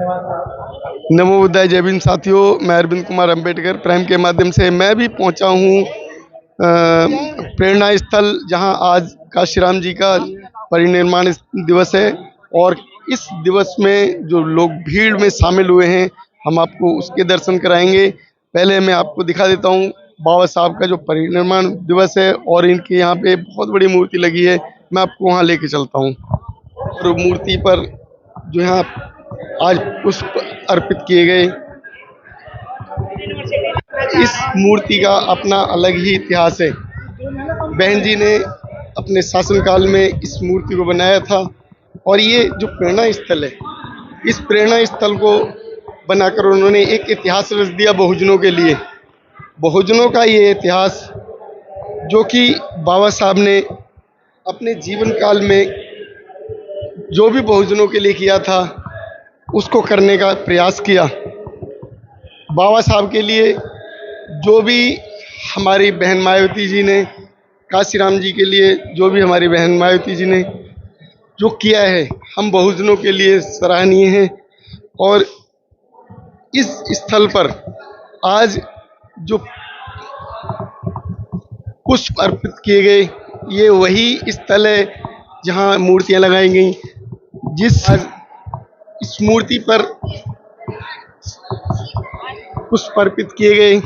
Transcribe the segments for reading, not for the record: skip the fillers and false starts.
नमो बुद्धाय, जय भीम साथियों। मैं अरविंद कुमार अंबेडकर प्राइम के माध्यम से मैं भी पहुंचा हूं प्रेरणा स्थल, जहां आज काशीराम जी का परिनिर्माण दिवस है। और इस दिवस में जो लोग भीड़ में शामिल हुए हैं, हम आपको उसके दर्शन कराएंगे। पहले मैं आपको दिखा देता हूं बाबा साहब का जो परिनिर्माण दिवस है, और इनके यहाँ पे बहुत बड़ी मूर्ति लगी है। मैं आपको वहाँ लेके चलता हूँ। और मूर्ति पर जो है आज पुष्प अर्पित किए गए। इस मूर्ति का अपना अलग ही इतिहास है। बहन जी ने अपने शासनकाल में इस मूर्ति को बनाया था। और ये जो प्रेरणा स्थल है, इस प्रेरणा स्थल को बनाकर उन्होंने एक इतिहास रच दिया बहुजनों के लिए। बहुजनों का ये इतिहास, जो कि बाबा साहब ने अपने जीवन काल में जो भी बहुजनों के लिए किया था, उसको करने का प्रयास किया। बाबा साहब के लिए जो भी हमारी बहन मायावती जी ने, काशीराम जी के लिए जो भी हमारी बहन मायावती जी ने जो किया है, हम बहुजनों के लिए सराहनीय हैं। और इस स्थल पर आज जो पुष्प अर्पित किए गए, ये वही स्थल है जहां मूर्तियां लगाई गई। आज इस मूर्ति पर पुष्प अर्पित किए गए।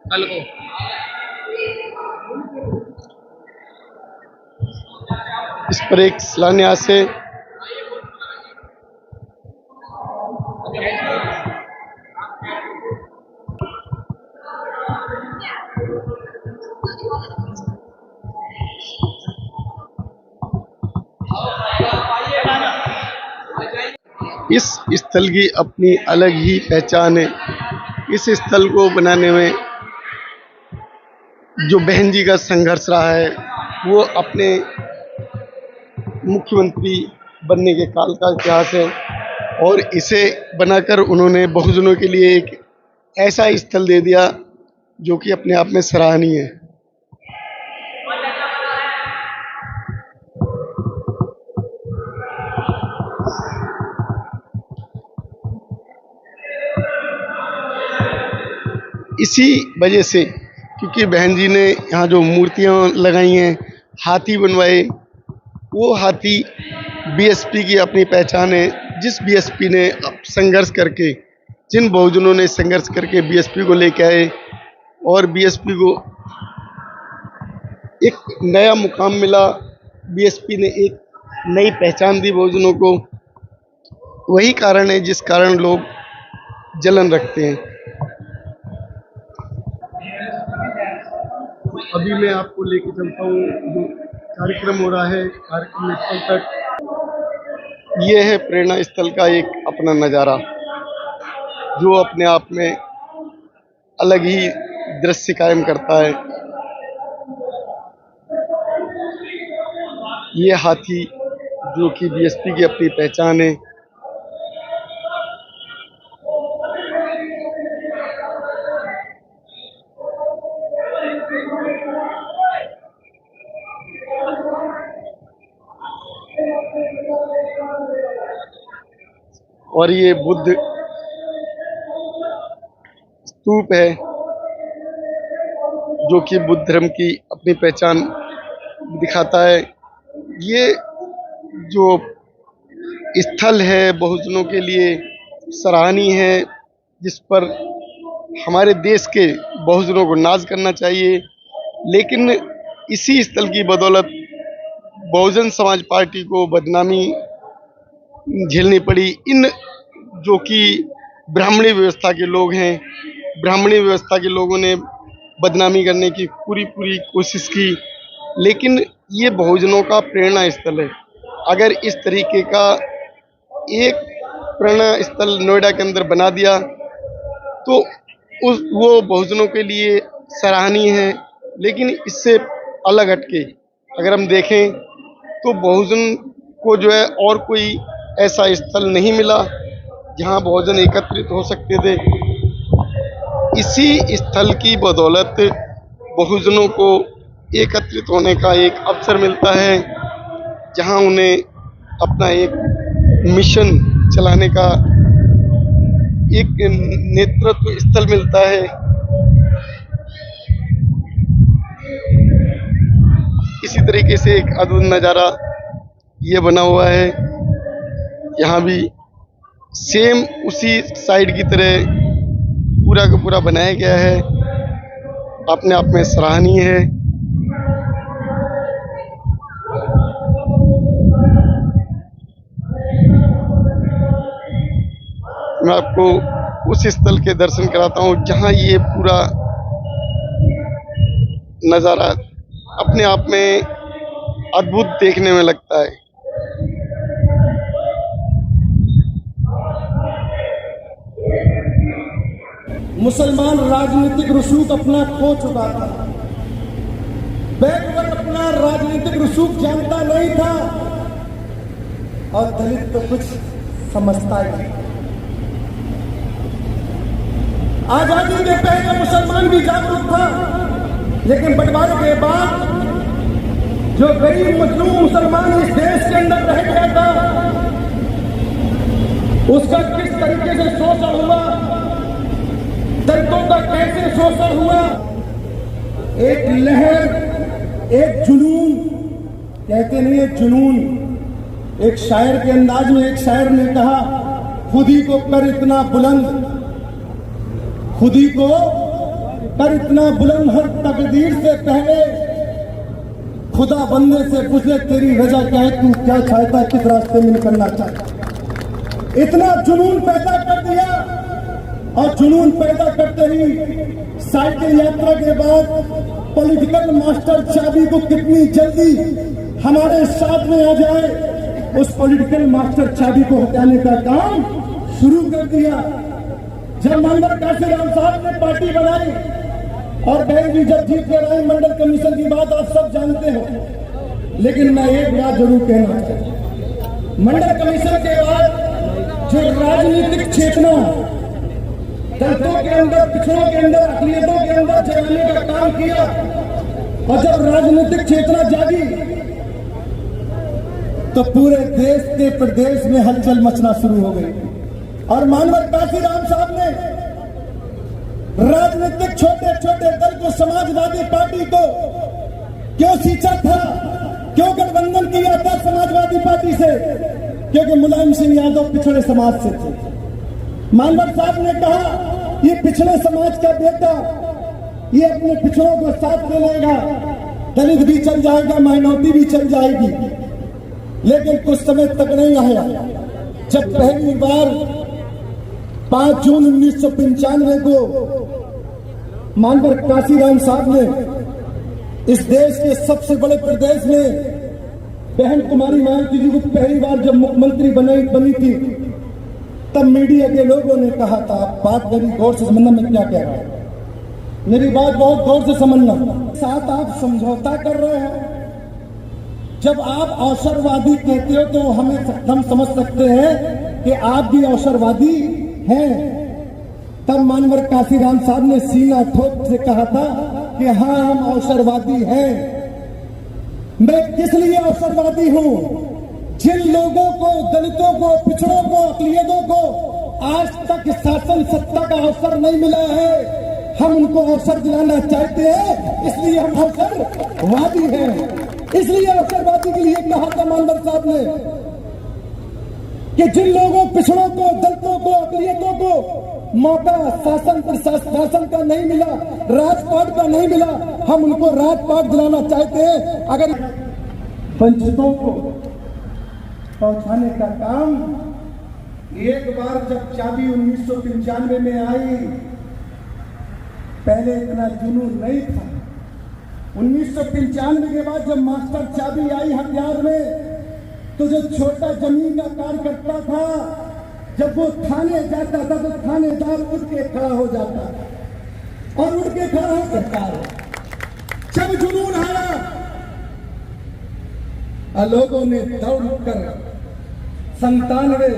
कल को इस पर एक शिलान्यास है। इस स्थल की अपनी अलग ही पहचान है। इस स्थल को बनाने में जो बहन जी का संघर्ष रहा है, वो अपने मुख्यमंत्री बनने के काल का इतिहास है। और इसे बनाकर उन्होंने बहुजनों के लिए एक ऐसा स्थल दे दिया जो कि अपने आप में सराहनीय है। इसी वजह से, क्योंकि बहन जी ने यहाँ जो मूर्तियाँ लगाई हैं, हाथी बनवाए, वो हाथी बीएसपी की अपनी पहचान है। जिस बीएसपी ने संघर्ष करके, जिन बहुजनों ने संघर्ष करके बीएसपी को लेके आए और बीएसपी को एक नया मुकाम मिला, बीएसपी ने एक नई पहचान दी बहुजनों को, वही कारण है जिस कारण लोग जलन रखते हैं। अभी मैं आपको लेके चलता हूँ जो कार्यक्रम हो रहा है, कार्यक्रम स्थल तक। ये है प्रेरणा स्थल का एक अपना नज़ारा, जो अपने आप में अलग ही दृश्य कायम करता है। ये हाथी जो कि बीएसपी की अपनी पहचान है। और ये बुद्ध स्तूप है, जो कि बुद्ध धर्म की अपनी पहचान दिखाता है। ये जो स्थल है बहुजनों के लिए सराहनीय है, जिस पर हमारे देश के बहुजनों को नाज करना चाहिए। लेकिन इसी स्थल की बदौलत बहुजन समाज पार्टी को बदनामी झेलनी पड़ी। इन जो कि ब्राह्मणी व्यवस्था के लोग हैं, ब्राह्मणी व्यवस्था के लोगों ने बदनामी करने की पूरी कोशिश की। लेकिन ये बहुजनों का प्रेरणा स्थल है। अगर इस तरीके का एक प्रेरणा स्थल नोएडा के अंदर बना दिया, तो वो बहुजनों के लिए सराहनीय है। लेकिन इससे अलग हटके अगर हम देखें, तो बहुजन को जो है और कोई ऐसा स्थल नहीं मिला जहां बहुजन एकत्रित हो सकते थे। इसी स्थल की बदौलत बहुजनों को एकत्रित होने का एक अवसर मिलता है, जहां उन्हें अपना एक मिशन चलाने का एक नेतृत्व स्थल मिलता है। इसी तरीके से एक अद्भुत नज़ारा ये बना हुआ है। यहाँ भी सेम उसी साइड की तरह पूरा का पूरा बनाया गया है, अपने आप में सराहनीय है। मैं आपको उस स्थल के दर्शन कराता हूँ जहाँ ये पूरा नज़ारा अपने आप में अद्भुत देखने में लगता है। मुसलमान राजनीतिक रसूख अपना खो चुका था। बैकवर्ड अपना राजनीतिक रसूख जानता नहीं था और दलित तो कुछ समझता ही नहीं। आजादी के पहले मुसलमान भी जागरूक था, लेकिन बंटवारे के बाद जो गरीब मजलूम मुसलमान इस देश के अंदर रह गया था, उसका किस तरीके से शोषण हुआ, दलितों का कैसे शोषण हुआ। एक लहर, एक जुनून, कहते नहीं एक जुनून। एक शायर के अंदाज में एक शायर ने कहा, खुदी को कर इतना बुलंद, खुदी को कर इतना बुलंद, हर तकदीर से पहले खुदा बंदे से पूछे तेरी वजह क्या है, तू क्या चाहता है, किस रास्ते में निकलना चाहता। इतना जुनून पैदा कर दिया, और जुनून पैदा करते ही साइकिल यात्रा के बाद पॉलिटिकल मास्टर चाबी को कितनी जल्दी हमारे साथ में आ जाए, उस पॉलिटिकल मास्टर चाबी को हटाने का काम शुरू कर दिया। जब मानवर काशीराम साहब ने पार्टी बनाई और बहन जी जब जीत कर आई, मंडल कमीशन की बात आप सब जानते हो, लेकिन मैं एक बात जरूर कहना चाहता, मंडल कमीशन के बाद जो राजनीतिक चेतना दलितों के अंदर, पिछड़ों के अंदर, अकलियतों के अंदर जगाने का काम किया, और जब राजनीतिक चेतना जागी तो पूरे देश के प्रदेश में हलचल मचना शुरू हो गई। और मानवर काशीराम साहब ने राजनीतिक छोटे छोटे दल को, समाजवादी पार्टी को क्यों सींचा था, क्यों गठबंधन किया था समाजवादी पार्टी से, क्योंकि मुलायम सिंह यादव पिछड़े समाज से थे। मानवर साहब ने कहा ये पिछड़े समाज का बेटा, ये अपने पिछड़ों को साथ ले लेगा, दलित भी चल जाएगा, माइनॉरिटी भी चल जाएगी। लेकिन कुछ समय तक नहीं आया जब पहली बार 5 जून 1995 को मानवर काशीराम साहब ने इस देश के सबसे बड़े प्रदेश में बहन कुमारी मायावती जी को पहली बार जब मुख्यमंत्री बनी थी, तब मीडिया के लोगों ने कहा था, बात मेरी गौर से समझना, मैं क्या कह रहा हूं, मेरी बात बहुत गौर से समझना। साथ आप समझौता कर रहे हो। जब आप अवसरवादी कहते हो तो हम समझ सकते हैं कि आप भी अवसरवादी हैं। तब मानवर काशीराम साहब ने सीना ठोक से कहा था कि हाँ, हम अवसरवादी हैं। मैं किस लिए अवसरवादी हूं? जिन लोगों को, दलितों को, पिछड़ों को, अकलियतों को आज तक शासन सत्ता का अवसर नहीं मिला है, हम उनको अवसर दिलाना चाहते हैं, इसलिए हम अवसरवादी हैं। इसलिए अवसरवादी के लिए कहा था मानवर साहब ने कि जिन लोगों, पिछड़ों को, दलितों को, अकलियतों को मौका शासन प्रशासन का नहीं मिला, राजपाट का नहीं मिला, हम उनको राजपाट दिलाना चाहते हैं। अगर वंचितों को पहुंचाने का काम, एक बार जब चाबी 1995 में आई, पहले इतना जुनून नहीं था। 1995 के बाद जब मास्टर चाबी आई हथियार में, तो जो छोटा जमीन का कार्यकर्ता था, जब वो थाने जाता था तो थानेदार उठ के खड़ा हो जाता था और उठ के खड़ा हो सकता है। जब जुनून आया, लोगों ने दौड़कर 97,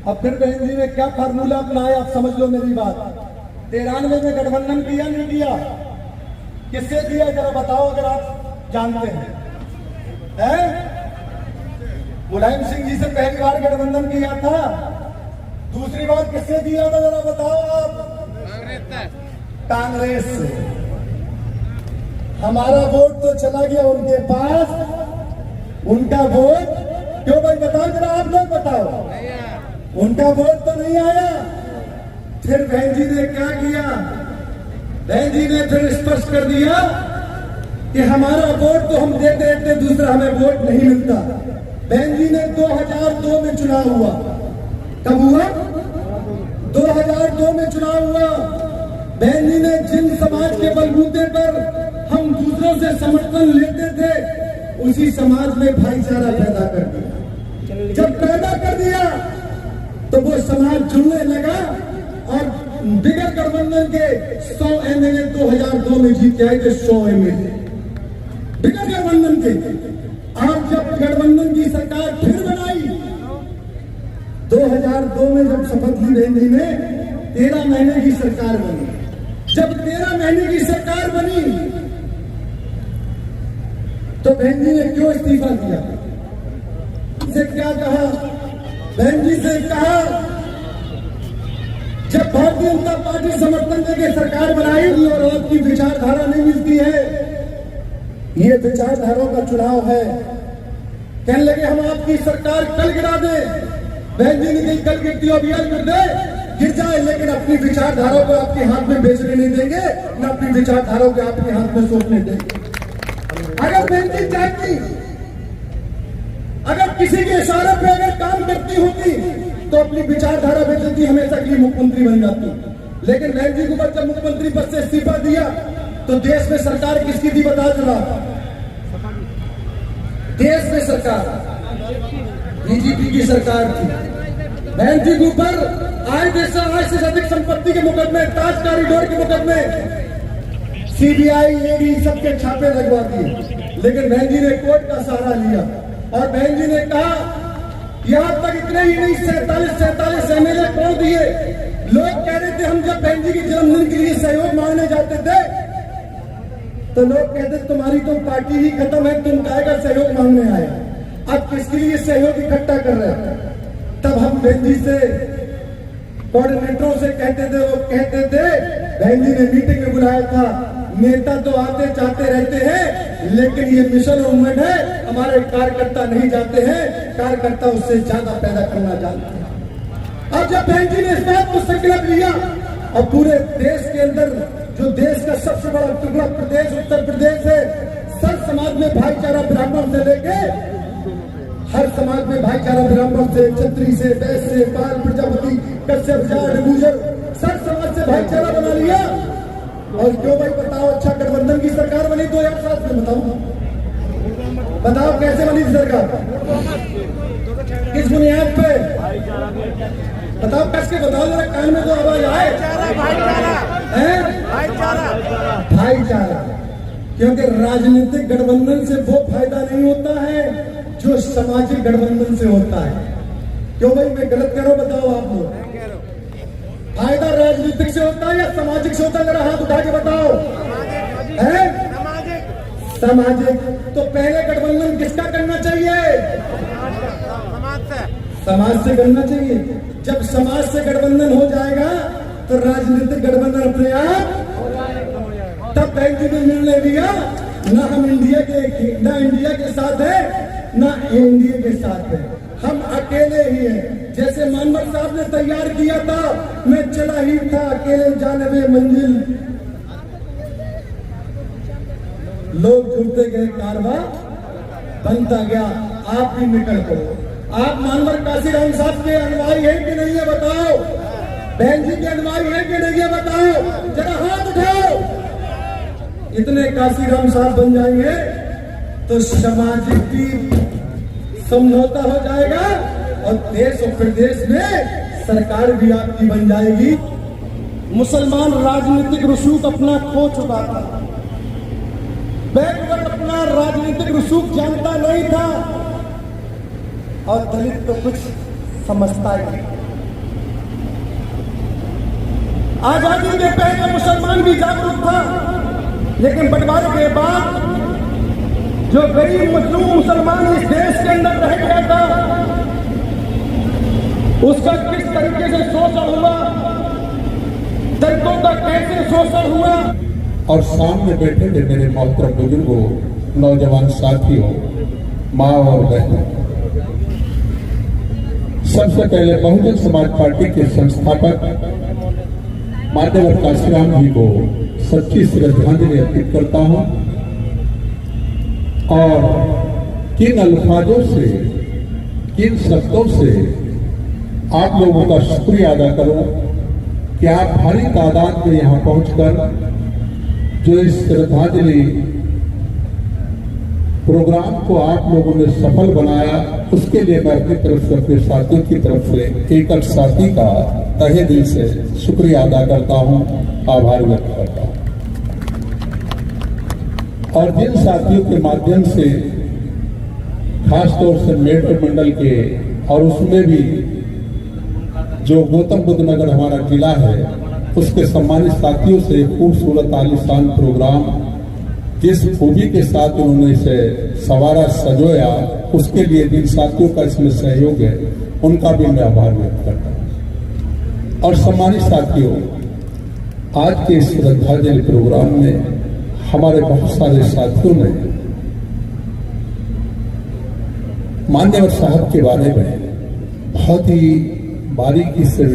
अब फिर बहन जी ने क्या फार्मूला अपनाया, आप समझ लो मेरी बात। 93 में गठबंधन किया नहीं किया? किससे दिया जरा बताओ अगर आप जानते हैं? मुलायम सिंह जी से पहली बार गठबंधन किया था, दूसरी बार किससे दिया था जरा बताओ आप? कांग्रेस से। हमारा वोट तो चला गया उनके पास, उनका वोट क्यों भाई बताओ जरा आप लोग बताओ, उनका वोट तो नहीं आया। फिर बहन जी ने क्या किया? बहन जी ने फिर स्पष्ट कर दिया कि हमारा वोट तो हम देते रहते, दूसरा हमें वोट नहीं मिलता। बहन जी ने 2002 में चुनाव हुआ, कब हुआ? 2002 में चुनाव हुआ। बहन जी ने जिन समाज के बलबूते पर हम दूसरों से समर्थन लेते थे, उसी समाज में भाईचारा पैदा कर दिया। जब पैदा कर दिया तो वो समाज जुड़ने लगा और बिगड़ गठबंधन के 100 एमएलए 2002 में जीत के आए थे, 100 एमएलए बिगड़ गठबंधन के। आज जब गठबंधन की सरकार फिर बनाई, 2002 में जब शपथ ली बहन जी ने, 13 महीने की सरकार बनी। जब 13 महीने की सरकार बनी तो बहन जी ने क्यों इस्तीफा दिया? से क्या कहा? बहन जी से कहा जब भारतीय जनता पार्टी समर्थन देकर सरकार बनाई और आपकी विचारधारा नहीं मिलती है, ये विचारधाराओं का चुनाव है, कहने लगे हम आपकी सरकार कल गिरा दे। बहन जी ने कही कल गिरती हो अभियान कर दे, गिर जाए, लेकिन अपनी विचारधाराओं को आपके हाथ में बेचने नहीं देंगे, न अपनी विचारधाराओं को आपके हाथ में सौंपने देंगे। अगर बहन जी चाहती, अगर किसी के इशारे पे अगर काम करती होती तो अपनी विचारधारा बेचती, हमेशा के लिए मुख्यमंत्री बन जाती। लेकिन बहन जी को जब मुख्यमंत्री पद से इस्तीफा दिया तो देश में सरकार किसकी थी बता जरा? देश में सरकार बीजेपी की सरकार थी। बहन जी के ऊपर आय से अधिक संपत्ति के मुकदमे, ताज कॉरिडोर के मुकदमे, सीबीआई ईडी सबके छापे लगवा दिए। लेकिन बहन जी ने कोर्ट का सहारा लिया और बहन जी ने कहा, यहां तक इतने ही नहीं, 47 एमएलए कौन दिए। लोग कह रहे थे, हम जब बहन जी के जन्मदिन के लिए सहयोग मांगने जाते थे तो लोग कहते तुम्हारी तो पार्टी ही खत्म है, तुम काहेगा सहयोग मांगने आए। अब किसके लिए सहयोग इकट्ठा कर रहे हैं? तब हम बहन जी से, कोऑर्डिनेटरों से कहते थे, वो कहते थे, बहन जी ने मीटिंग में बुलाया था, नेता तो आते जाते रहते हैं, लेकिन ये मिशन और मूवमेंट है, हमारे कार्यकर्ता नहीं जाते हैं, कार्यकर्ता उससे ज्यादा पैदा करना जानते हैं। अब जब बहन जी ने इस बात को संकल्प लिया और पूरे देश के अंदर जो देश का सबसे बड़ा टुकड़ा प्रदेश उत्तर प्रदेश है, सब समाज में भाईचारा ब्राह्मण से लेके हर समाज में भाईचारा, ब्राह्मण से, क्षत्रिय से, वैश्य से, पाल, प्रजापति, कश्यप, जाट, गुर्जर, सब समाज से भाईचारा बना लिया। और क्यों भाई बताओ? अच्छा गठबंधन की सरकार बनी 2007 में, बताओ कैसे बनी सरकार? किस बुनियाद पे? बताओ, कस के बताओ जरा, कान में तो आवाज आए। भाईचारा, क्योंकि राजनीतिक गठबंधन से वो फायदा नहीं होता है जो सामाजिक गठबंधन से होता है। क्यों भाई मैं गलत कह रहा हूं? बताओ आप लोग, फायदा राजनीतिक से होता है या सामाजिक से होता है? जरा हाथ उठा के बताओ। है सामाजिक। तो पहले गठबंधन किसका करना चाहिए? समाज से करना चाहिए। जब समाज से गठबंधन हो जाएगा तो राजनीतिक गठबंधन अपने आप, तब बहन जी ने निर्णय लिया, ना हम इंडिया के साथ है, ना एनडीए के साथ है, हम अकेले ही हैं। जैसे मनमोहन साहब ने तैयार किया था, मैं चला ही था अकेले जानवे मंजिल, लोग जुड़ते गए, कारवा बनता गया। आप भी निकल पड़ो। आप मानवर काशीराम साहब के अनुयायी हैं कि नहीं है बताओ? बहन जी के अनुयायी हैं कि नहीं है बताओ? जरा हाथ उठाओ। इतने काशीराम साहब बन जाएंगे तो सामाजिक की समझौता हो जाएगा और देश और प्रदेश में सरकार भी आपकी बन जाएगी। मुसलमान राजनीतिक रसूख अपना खो चुका था, बैकवर्ड अपना राजनीतिक रसूख जानता नहीं था और दलित तो कुछ समझता ही नहीं। आजादी के पहले मुसलमान भी जागरूक था, लेकिन बंटवारे के बाद जो गरीब मजलूम मुसलमान इस देश के अंदर रह गया था, उसका किस तरीके से शोषण हुआ, दलितों का कैसे शोषण हुआ। और सामने बैठे थे मेरे मोहतरम बुजुर्गों, नौजवान साथियों, माँ और बहनों, सबसे पहले बहुजन समाज पार्टी के संस्थापक मान्यवर काशीराम जी को सच्ची श्रद्धांजलि अर्पित करता हूं और किन अल्फाजों से, किन शब्दों से आप लोगों का शुक्रिया अदा करूं कि आप भारी तादाद में यहां पहुंचकर जो इस श्रद्धांजलि प्रोग्राम को आप लोगों ने सफल बनाया, उसके लिए मैं अपनी तरफ से, अपने साथियों की तरफ से एक एक साथी का तहे दिल से शुक्रिया अदा करता हूं, आभार व्यक्त करता हूं। और जिन साथियों के माध्यम से खासतौर से मेडर मंडल के और उसमें भी जो गौतम बुद्ध नगर हमारा जिला है, उसके सम्मानित साथियों से खूबसूरत आलीशान प्रोग्राम जिस खूबी के साथ उन्होंने इसे सवारा सजोया, उसके लिए जिन साथियों का इसमें सहयोग है, उनका भी मैं आभार व्यक्त करता हूं। और सम्मानित साथियों, आज के इस श्रद्धांजलि प्रोग्राम में हमारे बहुत सारे साथियों ने मान्यवर साहब के बारे में बहुत ही बारीकी से,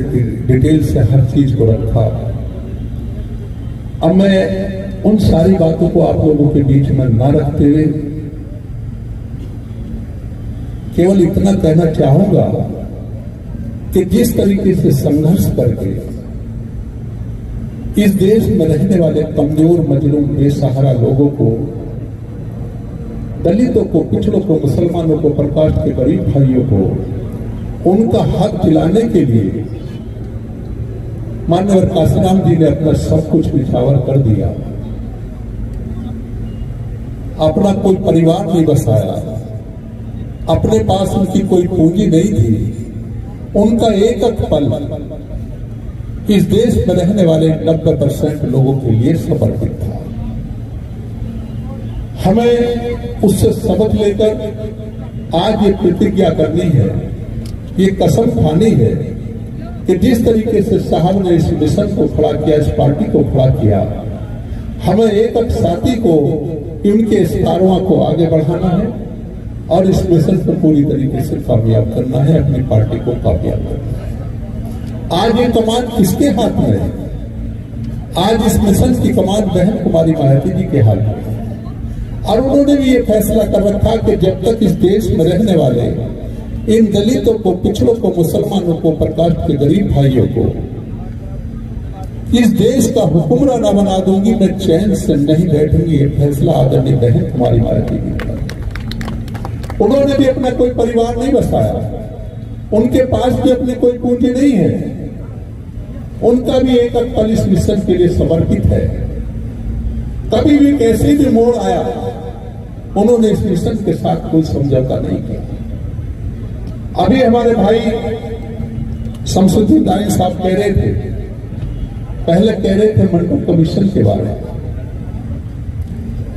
डिटेल से हर चीज को रखा। अब मैं उन सारी बातों को आप लोगों के बीच में न रखते हुए केवल इतना कहना चाहूंगा कि जिस तरीके से संघर्ष करके इस देश में रहने वाले कमजोर, मजलूम, बेसहारा लोगों को, दलितों को, पिछड़ों को, मुसलमानों को, प्रकाश के गरीब भाइयों को उनका हक दिलाने के लिए मान्यवर काशीराम जी ने अपना सब कुछ निछावर कर दिया। अपना कोई परिवार नहीं बसाया, अपने पास उनकी कोई पूंजी नहीं थी, उनका एक एक पल इस देश में रहने वाले 90% लोगों के लिए समर्पित था। हमें उससे सबक लेकर आज ये प्रतिज्ञा करनी है, ये कसम खानी है कि जिस तरीके से साहब ने इस मिशन को खड़ा किया, इस पार्टी को खड़ा किया, हमें एक एक साथी को उनके इस कारवां को आगे बढ़ाना है और इस मिशन को पूरी तरीके से कामयाब करना है, अपनी पार्टी को कामयाब करना है। आज ये कमान किसके हाथ में है? आज इस मिशन की कमान बहन कुमारी मायावती जी के हाथ में है और उन्होंने भी ये फैसला कर रखा कि जब तक इस देश में रहने वाले इन दलितों को, पिछड़ों को, मुसलमानों को, प्रकाश के गरीब भाइयों को इस देश का हुक्मरान न बना दूंगी, मैं चैन से नहीं बैठूंगी। ये फैसला आदरणीय बहन कुमारी मायावती जी का। उन्होंने भी अपना कोई परिवार नहीं बसाया, उनके पास भी अपनी कोई पूंजी नहीं है, उनका भी एक पल इस मिशन के लिए समर्पित है। कभी भी कैसे भी मोड़ आया, उन्होंने इस मिशन के साथ कोई समझौता नहीं किया। अभी हमारे भाई शमसुद्दीन दानी साहब कह रहे थे, पहले कह रहे थे मंडल कमीशन के बारे में,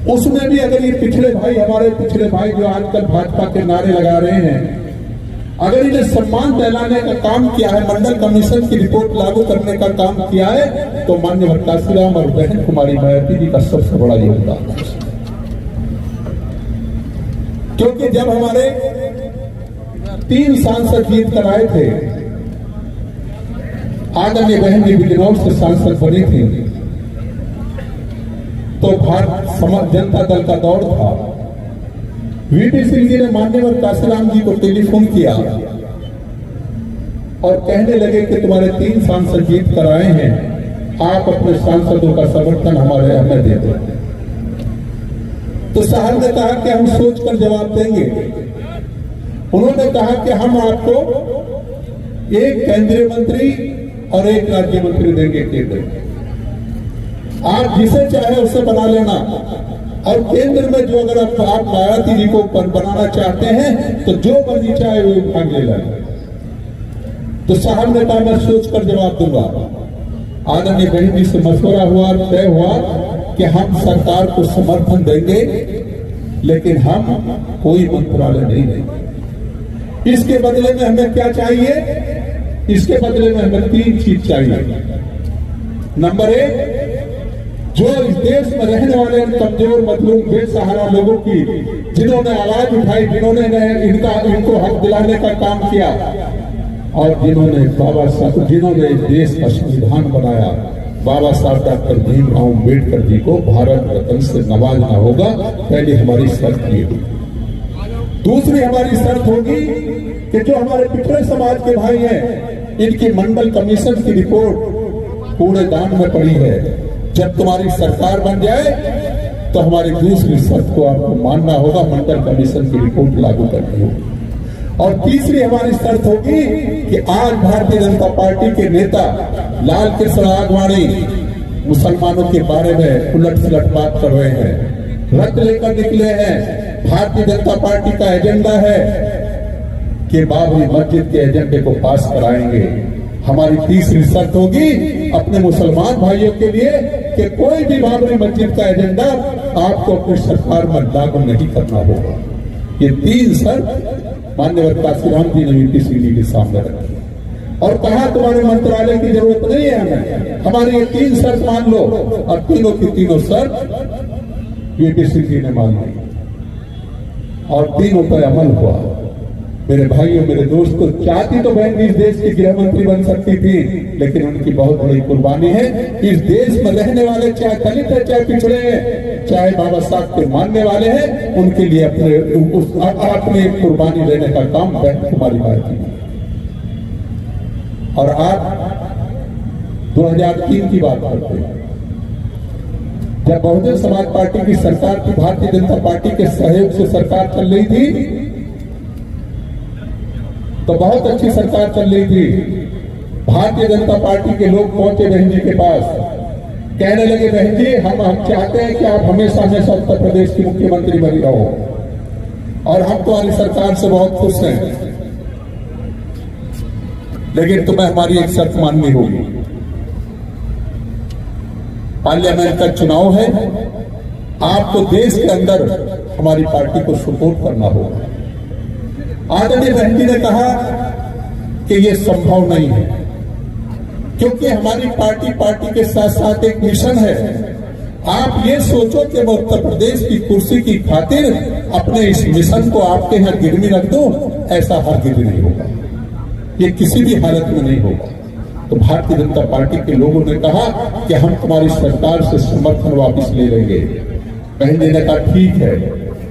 उसमें भी अगर ये पिछड़े भाई, हमारे पिछड़े भाई जो आजकल भाजपा के नारे लगा रहे हैं, अगर इन्हें सम्मान दिलाने का काम किया है, मंडल कमीशन की रिपोर्ट लागू करने का काम किया है, तो माननीय काशीराम और बहन कुमारी मायावती जी का सबसे बड़ा योगदान है। क्योंकि जब हमारे 3 सांसद जीत कर आए थे, आदरणीय बहन जी बिजनौर से सांसद बनी थी, तो भारत जनता दल का दौर था। वीपी सिंह जी ने माननीय काशीराम जी को टेलीफोन किया और कहने लगे कि तुम्हारे 3 सांसद जीत कर आए हैं, आप अपने सांसदों का समर्थन हमें दे दो। तो साहब ने कहा कि हम सोचकर जवाब देंगे। उन्होंने कहा कि हम आपको एक केंद्रीय मंत्री और एक राज्य मंत्री देंगे केंद्र, आप जिसे चाहे उसे बना लेना, और केंद्र में जो अगर आप मायावती जी को बनाना चाहते हैं तो जो मर्जी चाहे वो भाग ले लें। तो साहब ने कहा मैं सोचकर जवाब दूंगा। आदरणीय बहन जी से मशवरा हुआ, तय हुआ कि हम सरकार को समर्थन देंगे, लेकिन हम कोई मंत्रालय नहीं देंगे। इसके बदले में हमें क्या चाहिए? इसके बदले में हमें 3 चीज चाहिए। नंबर 1, जो इस देश में रहने वाले कमजोर, मजलूम, बेसहारा लोगों की जिन्होंने आवाज उठाई, जिन्होंने इनको हक दिलाने का काम किया, और जिन्होंने देश का संविधान बनाया, बाबा साहब डॉक्टर भीमराव अम्बेडकर जी को भारत रत्न से नवाजना होगा। पहली हमारी शर्त ये होगी। दूसरी हमारी शर्त होगी कि जो हमारे पिछड़े समाज के भाई हैं, इनकी मंडल कमीशन की रिपोर्ट कूड़ेदान में पड़ी है। जब तुम्हारी सरकार बन जाए तो हमारी दूसरी शर्त को आपको मानना होगा, मंडल कमीशन की रिपोर्ट लागू करनी होगी। और तीसरी हमारी शर्त होगी कि आज भारतीय जनता पार्टी के नेता लाल कृष्ण आडवाणी मुसलमानों के बारे में उलट सुलट बात कर रहे हैं, रद्द लेकर निकले हैं। भारतीय जनता पार्टी का एजेंडा है कि बाबरी मस्जिद के एजेंडे को पास कराएंगे। हमारी तीसरी शर्त होगी अपने मुसलमान भाइयों के लिए कि कोई भी बाबरी मस्जिद का एजेंडा आपको अपनी सरकार में लागू नहीं करना होगा। ये 3 शर्त माननीय काशीराम जी ने यूपीसीडी के सामने रखी और कहा तुम्हारे मंत्रालय की जरूरत नहीं है हमें, हमारी ये 3 शर्त मान लो। और तीनों की तीनों शर्त यूपीसीडी ने मान ली और तीनों पर अमल हुआ। मेरे भाइयों, मेरे दोस्तों, चाहती तो बहन इस देश की गृह मंत्री बन सकती थी, लेकिन उनकी बहुत बड़ी कुर्बानी है। इस देश में रहने वाले चाहे दलित है, चाहे पिछड़े हैं, चाहे बाबा साहब के मानने वाले हैं, उनके लिए अपनी कुर्बानी देने का काम बहन कुमारी बाई की। और आज 2003 की बात करते हैं, जब बहुजन समाज पार्टी की सरकार थी, भारतीय जनता पार्टी के सहयोग से सरकार चल रही थी, तो बहुत अच्छी सरकार चल रही थी। भारतीय जनता पार्टी के लोग पहुंचे बहन जी के पास, कहने लगे बहन जी हम चाहते हैं कि आप हमेशा हमेशा उत्तर प्रदेश की मुख्यमंत्री बनी रहो और हम तुम्हारी सरकार से बहुत खुश हैं, लेकिन तुम्हें हमारी एक शर्त माननी होगी। पार्लियामेंट का चुनाव है, आपको देश के अंदर हमारी पार्टी को सपोर्ट करना होगा। आदरणीय बहन जी ने कहा कि यह संभव नहीं है, क्योंकि हमारी पार्टी के साथ साथ एक मिशन है। आप ये सोचो कि मैं उत्तर प्रदेश की कुर्सी की खातिर अपने इस मिशन को आपके यहां गिरवी रख दूं, ऐसा हरगिज नहीं होगा, ये किसी भी हालत में नहीं होगा। तो भारतीय जनता पार्टी के लोगों ने कहा कि हम तुम्हारी सरकार से समर्थन वापस ले लेंगे। बहन जी ने कहा ठीक है,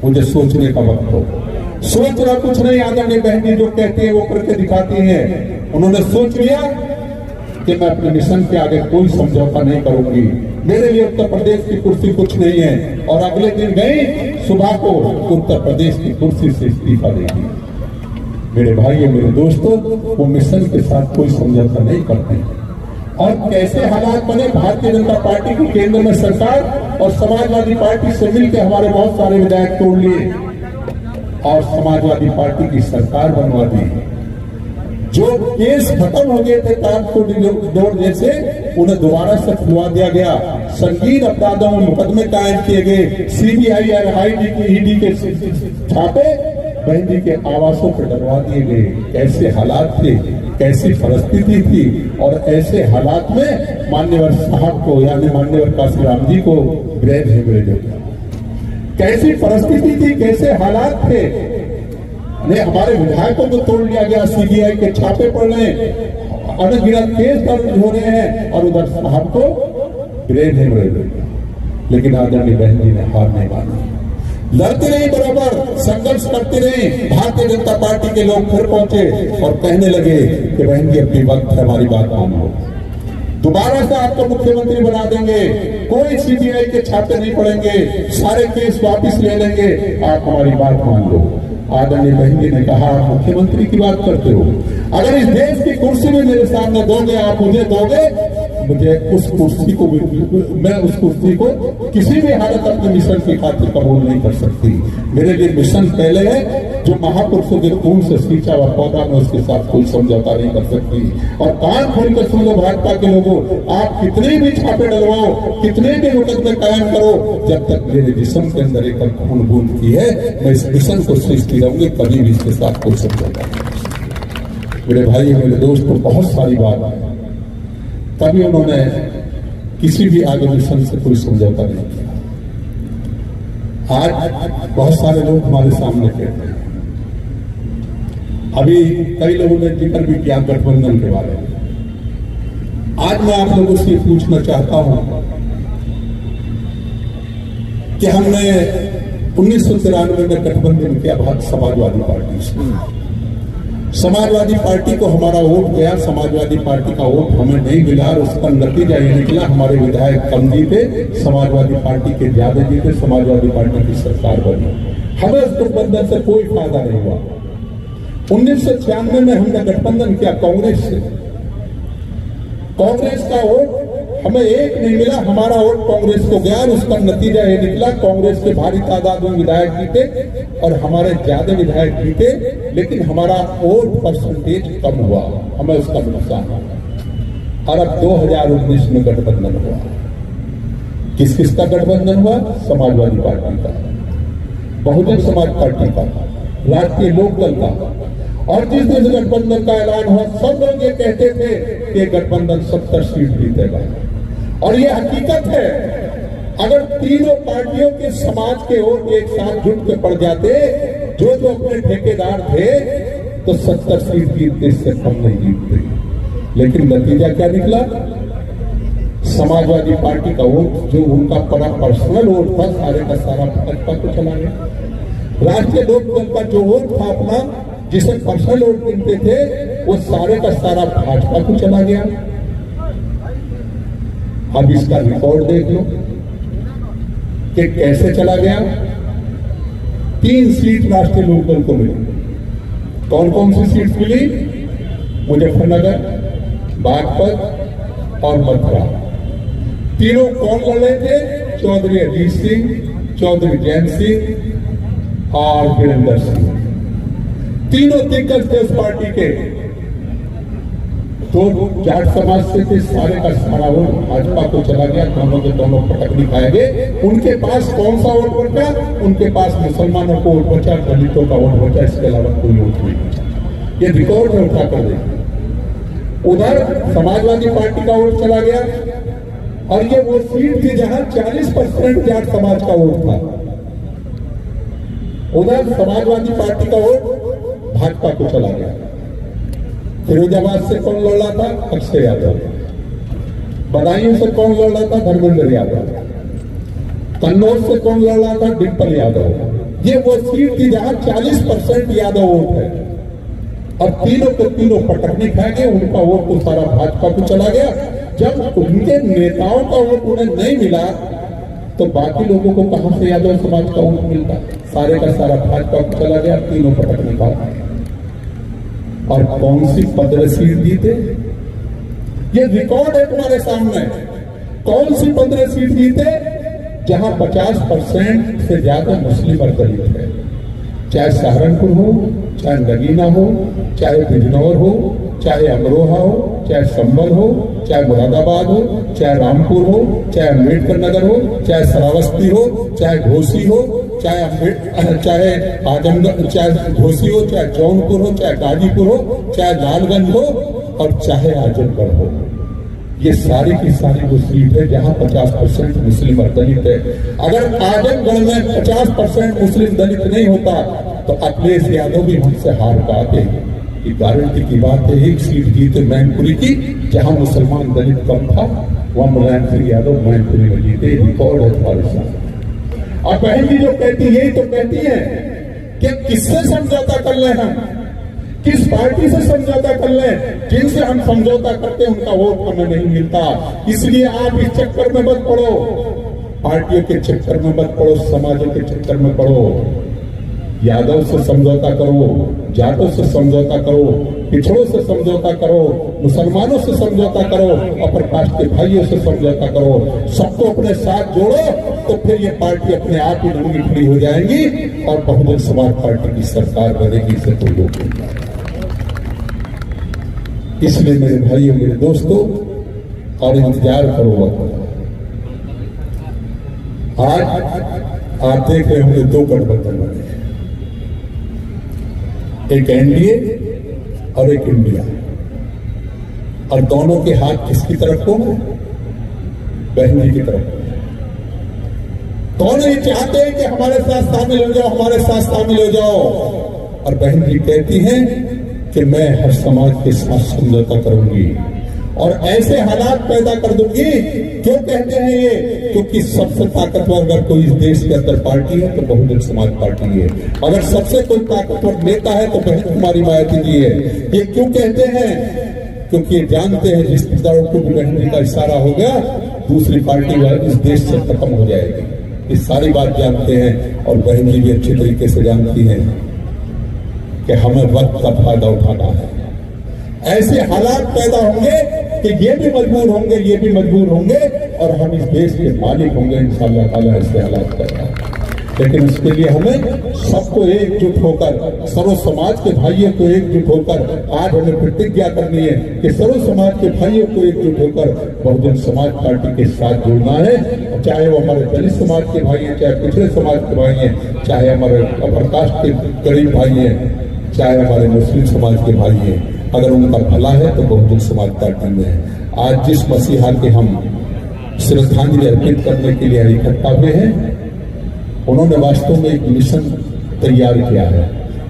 मुझे सोचने का वक्त हो। सोचना कुछ नहीं, आदरणीय बहन जी जो कहती है वो करके दिखाती हैं। उन्होंने सोच लिया कि मैं अपने मिशन के आगे कोई समझौता नहीं करूंगी, मेरे लिए उत्तर प्रदेश की कुर्सी कुछ नहीं है। और अगले दिन गई सुबह को उत्तर प्रदेश की कुर्सी से इस्तीफा देगी। मेरे भाइयों, मेरे दोस्तों, वो मिशन के साथ कोई समझौता नहीं करते। और कैसे हालात बने, भारतीय जनता पार्टी की केंद्र में सरकार और समाजवादी पार्टी से मिलकर हमारे बहुत सारे विधायक तोड़ लिए और समाजवादी पार्टी की सरकार बनवा दी। जो केस खत्म हो गए थे कानपुर जैसे, उन्हें दोबारा से खुलवा दिया गया। संगीन अपराधों में मुकदमे कायम किए गए। सीबीआई और ईडी के छापे बहन जी के आवासों पर डरवा दिए गए। कैसे हालात थे, कैसी परिस्थिति थी, और ऐसे हालात में मान्यवर साहब को यानी मान्यवर काशीराम जी को गृह भेज दिया। कैसी परिस्थिति थी, कैसे हालात थे। हमारे विधायकों को तोड़ लिया गया, सीबीआई के छापे पड़ रहे, अनगिनत केस दर्ज हो रहे हैं, और उधर साहब को गृह भेज दिया। लेकिन आदरणीय बहन जी ने हार नहीं मानी, लड़ते रही, बराबर संघर्ष करते रहे। भारतीय जनता पार्टी के लोग फिर पहुंचे और कहने लगे कि बहन जी अपनी वक्त है, हमारी बात मान लो, दोबारा से आपको मुख्यमंत्री बना देंगे, कोई सीबीआई के छापे नहीं पड़ेंगे, सारे केस वापस ले लेंगे, आप हमारी बात मान लो। आदरणीय बहन जी ने कहा आप मुख्यमंत्री की बात करते हो, अगर इस देश की कुर्सी में मेरे सामने दोगे, आप मुझे दोगे, मुझे उस कुर्सी को मैं उस कुर्सी को किसी भी हालत अपने मिशन की खातिर कबूल नहीं कर सकती। मेरे लिए मिशन पहले है, जो महापुरुषों के खून से सींचा हुआ पौधा में उसके साथ कोई समझौता नहीं कर सकती। और कान खोलकर सुन लो भाजपा के लोगों, आप कितने भी छापे डलवाओ, कितने भी मुकदमे कायम करो, जब तक मेरे जिस्म के अंदर एक खून बूंद की है, मैं इस मिशन को सींचती रहूंगी, कभी भी इसके साथ कोई समझौता नहीं। मेरे भाई मेरे दोस्त को बहुत सारी बात है, तभी उन्होंने किसी भी आगे मिशन से कोई समझौता नहीं किया। आज बहुत सारे लोग हमारे सामने थे, अभी कई लोगों ने जिक्र भी किया गठबंधन के बारे में। आज मैं आप लोगों से पूछना चाहता हूं कि हमने 1993 में गठबंधन किया समाजवादी पार्टी से। समाजवादी पार्टी को हमारा वोट गया, समाजवादी पार्टी का वोट हमें नहीं मिला और उसका नतीजा ये निकला, हमारे विधायक कम जीते, समाजवादी पार्टी के ज्यादा जीते, समाजवादी पार्टी की सरकार बनी। हमें उस गठबंधन से कोई फायदा नहीं हुआ। 1996 में हमने गठबंधन किया कांग्रेस से, कांग्रेस का वोट हमें एक नहीं मिला, हमारा वोट कांग्रेस को गया और उसका नतीजा ये निकला, कांग्रेस के भारी तादाद में विधायक जीते और हमारे ज्यादा विधायक जीते, लेकिन हमारा वोट परसेंटेज कम हुआ, हमें उसका नुकसान हुआ। और अब 2019 में गठबंधन हुआ। किस किस का गठबंधन हुआ? समाजवादी पार्टी का, बहुजन समाज पार्टी का, राष्ट्रीय लोकदल का। और जिस दिन गठबंधन का ऐलान हुआ, सब लोग ये कहते थे कि गठबंधन 70 सीट जीतेगा। और ये हकीकत है, अगर तीनों पार्टियों के समाज के वोट एक साथ जुट के पड़ जाते, जो जो अपने ठेकेदार थे, तो 70 सीट जीतते, इससे कम नहीं जीतते। लेकिन नतीजा क्या निकला? समाजवादी पार्टी का वोट, जो उनका बड़ा पर्सनल वोट था, सारे का सारा भाजपा को चला गया। राष्ट्रीय लोकदल का जो वोट था अपना, जिसे पर्सनल वोट गिनते थे, वो सारे का सारा भाजपा को चला गया। अब इसका रिकॉर्ड देख लो कि कैसे चला गया। 3 सीट राष्ट्रीय लोकदल को मिली। कौन कौन सी सीट मिली? मुजफ्फरनगर, बागपत और मथुरा। तीनों कौन लड़े थे? चौधरी अजीत सिंह, चौधरी जयंत सिंह और वीरेंद्र सिंह। तीनों दिग्गज थे उस पार्टी के। तो जाट समाज से थे, सारे का सारा वोट भाजपा को चला गया। दोनों के दोनों पटकनी खाए गए। उनके पास कौन सा वोट बचा? उनके पास मुसलमानों को वोट बचा, दलितों का वोट बचा, इसके अलावा कोई वोट नहीं बचा। ये रिकॉर्ड में उठा कर देखिए। उधर समाजवादी पार्टी का वोट चला गया और ये वो सीट थी जहां 40% जाट समाज का वोट था। उधर समाजवादी पार्टी का वोट भाजपा को चला गया। फिरोजाबाद से कौन लड़ रहा था? अक्षय यादव। बदायूं से कौन लड़ रहा था? धर्मेंद्र यादव। कन्नौज से कौन लड़ रहा था? डिम्पल यादव। ये वो सीट थी जहां 40% यादव वोट है। और तीनों के तीनों पटकनी खा गए, उनका वोट तो सारा भाजपा को चला गया। जब उनके नेताओं का वोट उन्हें नहीं मिला, तो बाकी लोगों को कहां से यादव समाज का वोट मिलता? सारे का सारा भाजपा को चला गया, तीनों पटकनी खा गए। और कौन सी 15 सीट जीते? ये रिकॉर्ड है तुम्हारे सामने। कौन सी 15 सीट जीते? जहां 50% से ज्यादा मुस्लिम और दलित है। चाहे सहारनपुर हो, चाहे नगीना हो, चाहे बिजनौर हो, चाहे अमरोहा हो, चाहे संभल हो, चाहे मुरादाबाद हो, चाहे रामपुर हो, चाहे अम्बेडकर नगर हो, चाहे श्रावस्ती हो, चाहे घोसी हो, चाहे आजमगढ़, चाहे घोसी हो, चाहे जौनपुर हो, चाहे गाजीपुर हो, चाहे लालगंज हो और चाहे आजमगढ़ हो। ये सारी की सारी वो सीट है जहां 50% मुस्लिम और दलित है। अगर आजमगढ़ में 50% मुस्लिम दलित नहीं होता तो अखिलेश यादव भी हमसे हार पाते। ये गारंटी की बात है। एक सीट जीते मैनपुरी की, जहां मुसलमान दलित कम था, वहां मुलायम सिंह यादव मैनपुरी में जीते। रिकॉर्ड है तुम्हारे साथ। और बहन जी जो कहती यही तो कहती है कि किससे समझौता कर ले, हम किस पार्टी से समझौता कर ले? जिनसे हम समझौता करते हैं उनका वोट हमें नहीं मिलता। इसलिए आप इस चक्कर में मत पड़ो, पार्टियों के चक्कर में मत पड़ो, समाजों के चक्कर में पड़ो। यादव से समझौता करो, जाटों से समझौता करो, पिछड़ों से समझौता करो, मुसलमानों से समझौता करो, अपर कास्ट के भाइयों से समझौता करो, सबको अपने साथ जोड़ो, तो फिर ये पार्टी अपने आप ही नंगी खड़ी हो जाएंगी और बहुजन समाज पार्टी की सरकार बनेगी। इसे कोई रोक नहीं पाएगा। इसलिए मेरे भाइयों, मेरे दोस्तों, और इंतजार करो वक्त। आज आप देख रहे होंगे दो गठबंधन बने, एक एनडीए और एक इंडिया, और दोनों के हाथ किसकी तरफ को? बहन जी की तरफ। दोनों ये चाहते हैं कि हमारे साथ शामिल हो जाओ, हमारे साथ शामिल हो जाओ, और बहन जी कहती हैं कि मैं हर समाज के साथ समझौता करूंगी और ऐसे हालात पैदा कर दूंगी। क्यों कहते हैं ये? क्योंकि सबसे ताकतवर अगर कोई इस देश के अंदर पार्टी है तो बहुजन समाज पार्टी है। अगर सबसे कोई ताकतवर नेता है तो बहन कुमारी मायावती जी है। ये क्यों कहते हैं? क्योंकि ये जानते हैं जिस तरह को बहन जी का इशारा हो गया, दूसरी पार्टी वह इस देश से खत्म हो जाएगी। ये सारी बात जानते हैं और बहन जी भी अच्छी तरीके से जानती हैं कि हमें वक्त का फायदा उठाना है। ऐसे हालात पैदा होंगे कि ये भी मजबूर होंगे, ये भी मजबूर होंगे, और हम इस देश के मालिक होंगे इंशाअल्लाह ताला। ऐसे हालात पैदा होंगे, लेकिन उसके लिए हमें सबको एकजुट होकर, सर्व समाज के भाइयों को एकजुट होकर, आज हमें प्रतिज्ञा करनी है कि सर्व समाज के भाइयों को एकजुट होकर बहुजन समाज पार्टी के साथ जुड़ना है। चाहे वो हमारे दलित समाज के भाई हैं, चाहे पिछड़े समाज के भाई हैं, चाहे हमारे अपर कास्ट के गरीब भाई हैं, चाहे हमारे मुस्लिम समाज के भाई हैं, अगर उनका भला है तो बहुजन समाज पार्टी में है। आज जिस मसीहा के हम श्रद्धांजलि अर्पित करने के लिए इकट्ठा हुए हैं, उन्होंने वास्तव में एक मिशन तैयार किया है।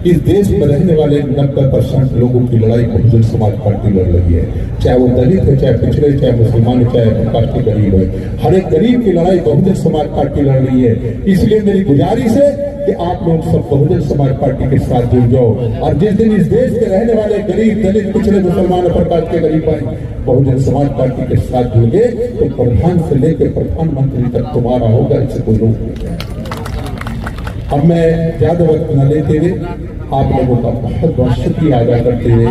इस देश में रहने वाले 90% लोगों की लड़ाई बहुजन समाज पार्टी लड़ रही है। चाहे वो दलित है, चाहे पिछड़े, चाहे मुसलमान, चाहे कास्ट के गरीब है, हर एक गरीब की लड़ाई बहुजन समाज पार्टी लड़ रही है। इसलिए मेरी गुजारिश है कि आप लोग सब बहुजन समाज पार्टी के साथ जुड़ जाओ, और जिस दिन इस देश के रहने वाले गरीब, दलित, पिछड़े, मुसलमान, अपर कास्ट के गरीब भाई बहुजन समाज पार्टी के साथ जुड़े तो प्रधान से लेकर प्रधानमंत्री तक तुम्हारा होगा। इससे कोई रोक नहीं। अब मैं ज्यादा वक्त न लेते हुए आप लोगों का बहुत बहुत शुक्रिया अदा करते हुए,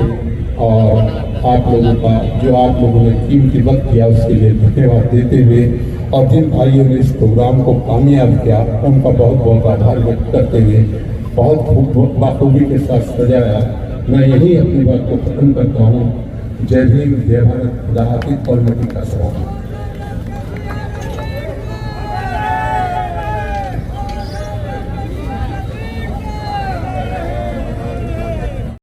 और आप लोगों का जो आप लोगों ने कीमती वक्त दिया उसके लिए धन्यवाद देते हुए, और जिन भाइयों ने इस प्रोग्राम को कामयाब किया उनका बहुत बहुत आभार व्यक्त करते हुए, बहुत बाखूबी के साथ सजाया, मैं यही अपनी बात को खत्म करता हूँ। जय भीम, जय भारत, खुदा हाफिज़ और नबी का सलाम।